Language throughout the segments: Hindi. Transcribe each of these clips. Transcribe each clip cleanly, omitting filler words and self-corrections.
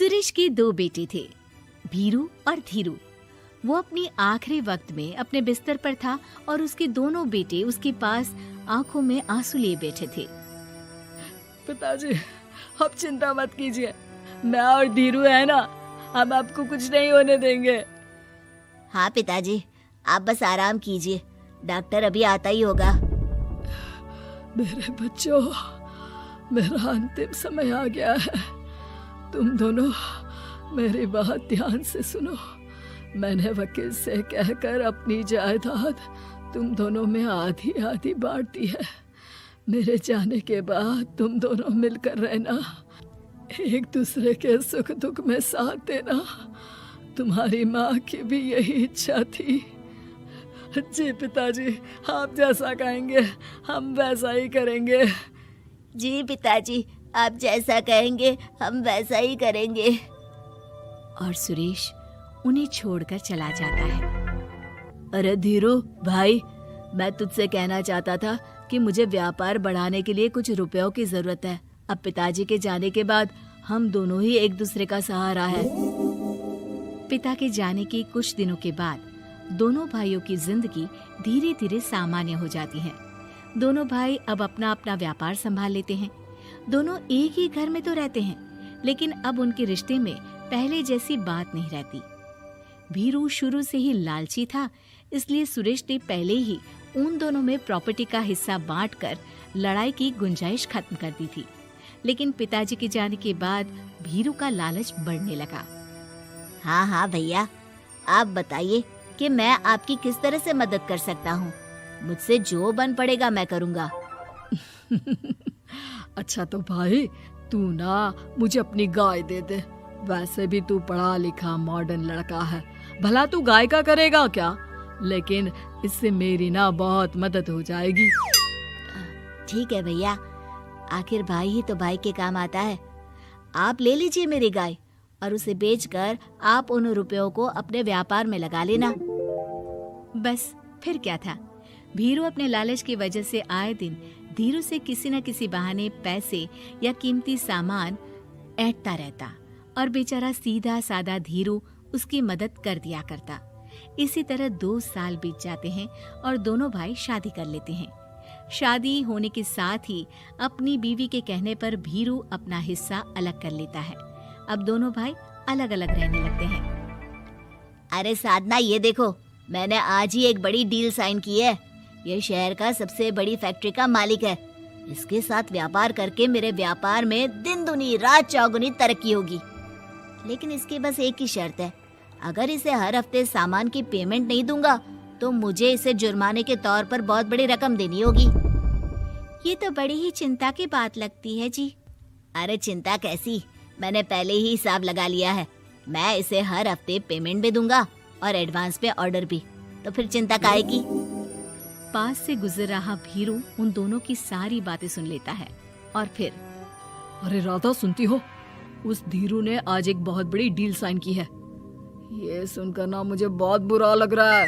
सुरेश के दो बेटे थे, भीरू और धीरू। वो अपनी आखिरी वक्त में अपने बिस्तर पर था और उसके दोनों बेटे उसके पास आंखों में आंसू लिए बैठे थे। पिताजी, आप चिंता मत कीजिए, मैं और धीरू है ना, हम आपको कुछ नहीं होने देंगे। हाँ पिताजी, आप बस आराम कीजिए, डॉक्टर अभी आता ही होगा। मेरे बच्चों, मेरा अंतिम समय आ गया है। तुम दोनों मेरी बात ध्यान से सुनो। मैंने वकील से कहकर अपनी जायदाद तुम दोनों में आधी आधी बांट दी है। मेरे जाने के बाद तुम दोनों मिलकर रहना, एक दूसरे के सुख दुख में साथ देना। तुम्हारी माँ की भी यही इच्छा थी। जी पिताजी, आप जैसा कहेंगे हम वैसा ही करेंगे। जी पिताजी, आप जैसा कहेंगे हम वैसा ही करेंगे। और सुरेश उन्हें छोड़कर चला जाता है। अरे धीरू भाई, मैं तुझसे कहना चाहता था कि मुझे व्यापार बढ़ाने के लिए कुछ रुपयों की जरूरत है। अब पिताजी के जाने के बाद हम दोनों ही एक दूसरे का सहारा है। पिता के जाने के कुछ दिनों के बाद दोनों भाइयों की जिंदगी धीरे धीरे सामान्य हो जाती है। दोनों भाई अब अपना अपना व्यापार संभाल लेते हैं। दोनों एक ही घर में तो रहते हैं, लेकिन अब उनके रिश्ते में पहले जैसी बात नहीं रहती। भीरू शुरू से ही लालची था, इसलिए सुरेश ने पहले ही उन दोनों में प्रॉपर्टी का हिस्सा बांटकर लड़ाई की गुंजाइश खत्म कर दी थी। लेकिन पिताजी के जाने के बाद भीरू का लालच बढ़ने लगा। हाँ भैया, आप बताइए कि मैं आपकी किस तरह से मदद कर सकता हूँ। मुझसे जो बन पड़ेगा मैं करूँगा। अच्छा तो भाई, तू ना मुझे अपनी गाय दे दे। वैसे भी तू पढ़ा लिखा मॉडर्न लड़का है, भला तू गाय का करेगा क्या? लेकिन इससे मेरी ना बहुत मदद हो जाएगी। ठीक है भैया, आखिर भाई ही तो भाई के काम आता है। आप ले लीजिए मेरी गाय और उसे बेचकर आप उन रुपयों को अपने व्यापार में लगा लेना। बस फिर क्या था, भीरू अपने लालच की वजह से आए दिन धीरू से किसी न किसी बहाने पैसे या कीमती सामान ऐंठता रहता और बेचारा सीधा सादा धीरू उसकी मदद कर दिया करता। इसी तरह 2 साल बीत जाते हैं और दोनों भाई शादी कर लेते हैं। शादी होने के साथ ही अपनी बीवी के कहने पर भीरू अपना हिस्सा अलग कर लेता है। अब दोनों भाई अलग अलग रहने लगते हैं। अरे साधना, ये देखो, मैंने आज ही एक बड़ी डील साइन की है। ये शहर का सबसे बड़ी फैक्ट्री का मालिक है। इसके साथ व्यापार करके मेरे व्यापार में दिन दुनी रात चौगुनी तरक्की होगी। लेकिन इसकी बस एक ही शर्त है, अगर इसे हर हफ्ते सामान की पेमेंट नहीं दूंगा तो मुझे इसे जुर्माने के तौर पर बहुत बड़ी रकम देनी होगी। ये तो बड़ी ही चिंता की बात लगती है जी। अरे चिंता कैसी, मैंने पहले ही हिसाब लगा लिया है। मैं इसे हर हफ्ते पेमेंट भी दूंगा और एडवांस पे ऑर्डर भी, तो फिर चिंता काहे की। पास से गुजर रहा भीरू उन दोनों की सारी बातें सुन लेता है और फिर, अरे राधा, सुनती हो? उस धीरू ने आज एक बहुत बड़ी डील साइन की है। ये सुनकर ना मुझे बहुत बुरा लग रहा है।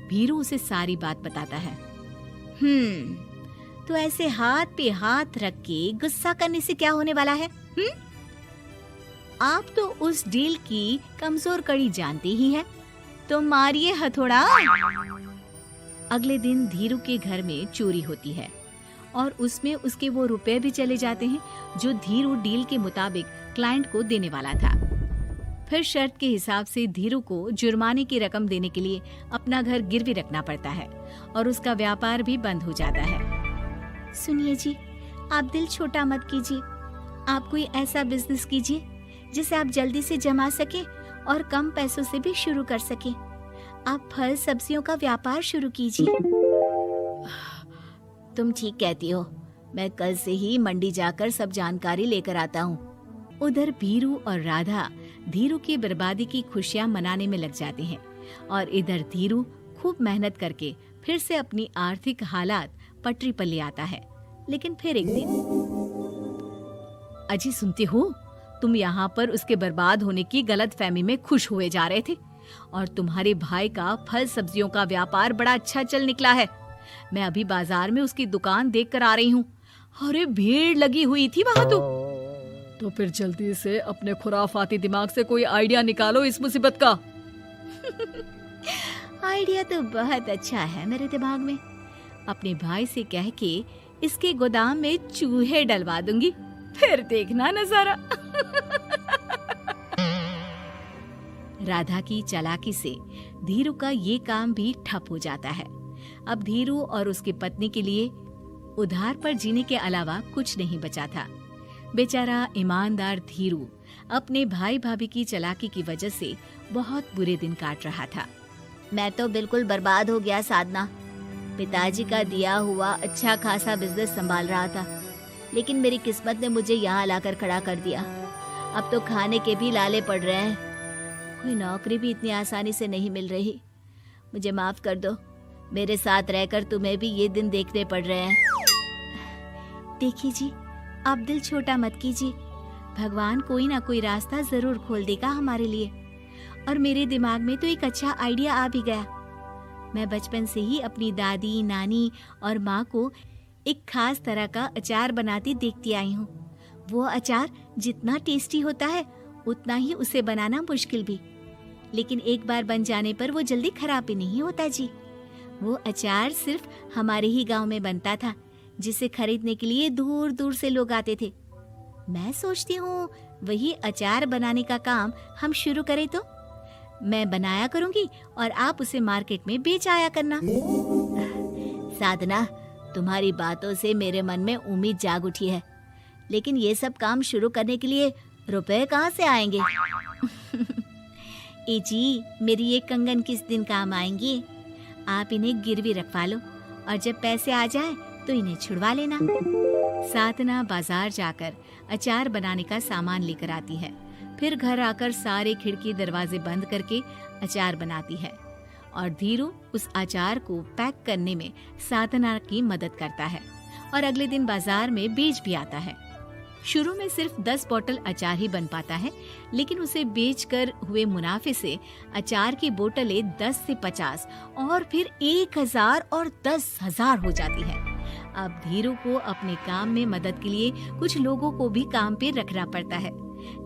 भीरू उसे सारी बात बताता है। तो ऐसे हाथ पे हाथ रख के गुस्सा करने से क्या होने वाला है? आप तो उस डील की कमजोर कड़ी जानते ही हैं, तो मारिए हथौड़ा। अगले दिन धीरू के घर में चोरी होती है और उसमें उसके वो रुपए भी चले जाते हैं जो धीरू डील के मुताबिक क्लाइंट को देने वाला था। फिर शर्त के हिसाब से धीरू को जुर्माने की रकम देने के लिए अपना घर गिरवी रखना पड़ता है और उसका व्यापार भी बंद हो जाता है। सुनिए जी, आप दिल छोटा मत कीजिए। आप कोई ऐसा बिजनेस कीजिए जिसे आप जल्दी से जमा सके और कम पैसों से भी शुरू कर सके। आप फल सब्जियों का व्यापार शुरू कीजिए। तुम ठीक कहती हो, मैं कल से ही मंडी जाकर सब जानकारी लेकर आता हूँ। उधर भीरू और राधा धीरू की बर्बादी की खुशियां मनाने में लग जाते हैं और इधर धीरू खूब मेहनत करके फिर से अपनी आर्थिक हालात पटरी पर ले आता है। लेकिन फिर एक दिन, अजी सुनती हो, तुम यहाँ पर उसके बर्बाद होने की गलतफहमी में खुश हुए जा रहे थे और तुम्हारे भाई का फल सब्जियों का व्यापार बड़ा अच्छा चल निकला है। मैं अभी बाजार में उसकी दुकान देख कर आ रही हूँ। अरे भीड़ लगी हुई थी वहां तो। तो फिर जल्दी से अपने खुराफाती दिमाग से कोई आइडिया निकालो इस मुसीबत का। आइडिया तो बहुत अच्छा है मेरे दिमाग में। अपने भाई से कह के इसके गोदाम में चूहे डलवा दूंगी, फिर देखना नजारा। राधा की चालाकी से धीरू का ये काम भी ठप हो जाता है। अब धीरू और उसकी पत्नी के लिए उधार पर जीने के अलावा कुछ नहीं बचा था। बेचारा ईमानदार धीरू अपने भाई भाभी की चालाकी की वजह से बहुत बुरे दिन काट रहा था। मैं तो बिल्कुल बर्बाद हो गया साधना। पिताजी का दिया हुआ अच्छा खासा बिजनेस संभाल रहा था, लेकिन मेरी किस्मत ने मुझे यहाँ लाकर खड़ा कर दिया। अब तो खाने के भी लाले पड़ रहे हैं। कोई नौकरी भी इतनी आसानी से नहीं मिल रही। मुझे माफ कर दो, मेरे साथ रहकर तुम्हें भी ये दिन देखने पड़ रहे हैं। देखिए जी, आप दिल छोटा मत कीजिए। भगवान कोई ना कोई रास्ता जरूर खोल देगा हमारे लिए। और मेरे दिमाग में तो एक अच्छा आइडिया आ भी गया। मैं बचपन से ही अपनी दादी, नानी और माँ को एक खास तरह का अचार बनाती देखती आई हूँ। वो अचार जितना टेस्टी होता है उतना ही उसे बनाना मुश्किल भी, लेकिन एक बार बन जाने पर वो जल्दी खराब भी नहीं होता जी। वो अचार सिर्फ हमारे ही गांव में बनता था, जिसे खरीदने के लिए दूर दूर से लोग आते थे। मैं सोचती हूँ वही अचार बनाने का काम हम शुरू करें तो। मैं बनाया करूंगी और आप उसे मार्केट में बेच आया करना। साधना, तुम्हारी बातों से मेरे मन में उम्मीद जाग उठी है, लेकिन ये सब काम शुरू करने के लिए रुपए कहाँ से आएंगे? ए जी, मेरी ये कंगन किस दिन काम आएंगी? आप इन्हें गिरवी रखवा लो और जब पैसे आ जाए तो इन्हें छुड़वा लेना। साधना बाजार जाकर अचार बनाने का सामान लेकर आती है। फिर घर आकर सारे खिड़की दरवाजे बंद करके अचार बनाती है और धीरू उस अचार को पैक करने में साधना की मदद करता है और अगले दिन बाजार में बेच भी आता है। शुरू में सिर्फ 10 बोतल अचार ही बन पाता है, लेकिन उसे बेचकर हुए मुनाफे से अचार की बोतलें 10 से 50 और फिर 1000 और 10,000 हो जाती है। अब धीरू को अपने काम में मदद के लिए कुछ लोगों को भी काम पे रखना पड़ता है,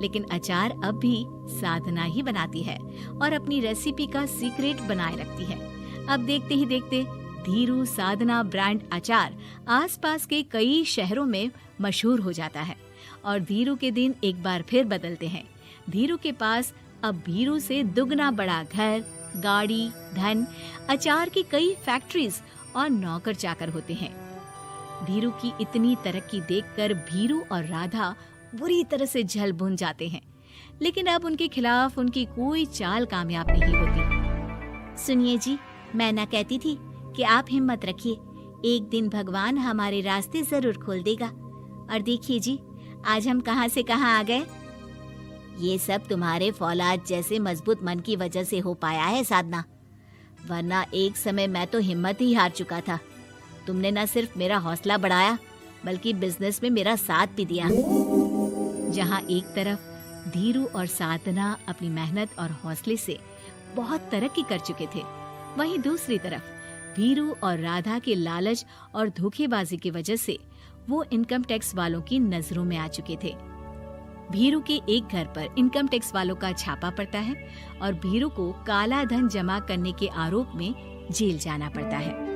लेकिन अचार अब भी साधना ही बनाती है और अपनी रेसिपी का सीक्रेट बनाए रखती है। अब देखते ही देखते धीरू साधना ब्रांड अचार आसपास के कई शहरों में मशहूर हो जाता है और धीरू के दिन एक बार फिर बदलते हैं। धीरू के पास अब भीरू से दुगना बड़ा घर, गाड़ी, धन, अचार की कई फैक्ट्रीज और नौकर चाकर होते हैं। धीरू की इतनी तरक्की देखकर भीरू और राधा बुरी तरह से जल भुन जाते हैं, लेकिन अब उनके खिलाफ उनकी कोई चाल कामयाब नहीं होती। सुनिए जी, मैं ना कहती थी कि आप हिम्मत रखिए, एक दिन भगवान हमारे रास्ते जरूर खोल देगा। और देखिए जी, आज हम कहाँ से कहाँ आ गए। ये सब तुम्हारे फौलाद जैसे मजबूत मन की वजह से हो पाया है साधना, वरना एक समय मैं तो हिम्मत ही हार चुका था। तुमने न सिर्फ मेरा हौसला बढ़ाया बल्कि बिजनेस में मेरा साथ भी दिया। जहाँ एक तरफ धीरू और साधना अपनी मेहनत और हौसले से बहुत तरक्की कर चुके थे, वहीं दूसरी तरफ भीरू और राधा के लालच और धोखेबाजी की वजह से वो इनकम टैक्स वालों की नजरों में आ चुके थे। भीरू के एक घर पर इनकम टैक्स वालों का छापा पड़ता है और भीरू को काला धन जमा करने के आरोप में जेल जाना पड़ता है।